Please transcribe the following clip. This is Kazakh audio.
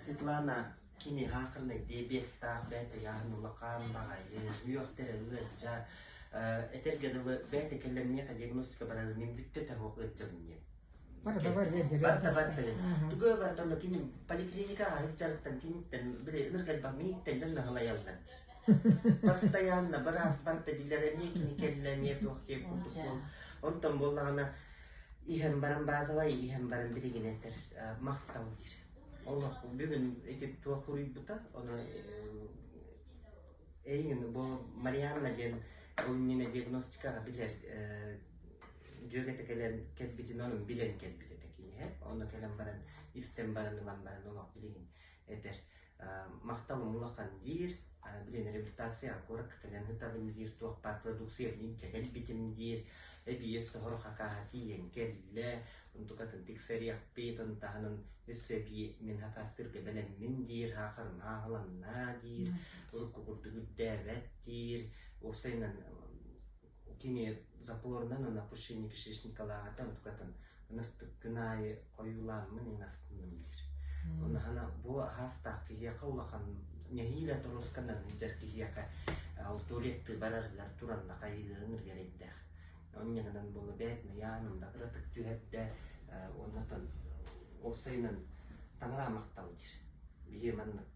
Светлана кини хақырны дебет тақ бәті яғын ұлақам баға үйіқтері ұлғызжа этергеділі бәті келемне диагностика барады мен бүтті тәуқы өтжабын. Барта. Тугы барта кини поликлиникаға хыджарыттан тиниттен бірі ұргал ба мейттен жынна ғылайалдан. Постоянно барас барта билеріне кини келлеме тоқтеп күндік. Онтан болағына ихем баран базалай, ихем баран білеген әтір мақтау дир. Олақ бүгін етіп туа құруй бұта, оны әйін бұл Марианна ден ол нені диагностикаға білер жөге текелен кетбетін оның білен кетбеті текіне. Оны келен баран, истен баран, ұлан баран олақ білеген әтір мақталы мұлақан дир, білен реабилитация қорық келен ғытабын дир, туақ бар продукция нинче келбетін дир, әбі өсі ғұрық ақаға тиен келі, ұнтықатын тексерияқ бет, ұнтағының өсі әбі мен хақастырғы бәлем мен дир, хақырым ағыланна дир, ұрыққы құрды күдді әбәт дир, осайынан кене запорынан оны опущение кишечника ағатан ұнтықатын ұнықтық күнайы қойуламын ең астының дир. Оны ғана бұл хастақ кегеқа ұлақан нехиле тұрысқаннан жар кегеқа ауторетті барарлар тұранда қайылығыныр керейді. Оннығынан бұл бәтіні яғынымда қыратық түйәтті оннатан осайынан таңыра мақтал дир. Бие маннық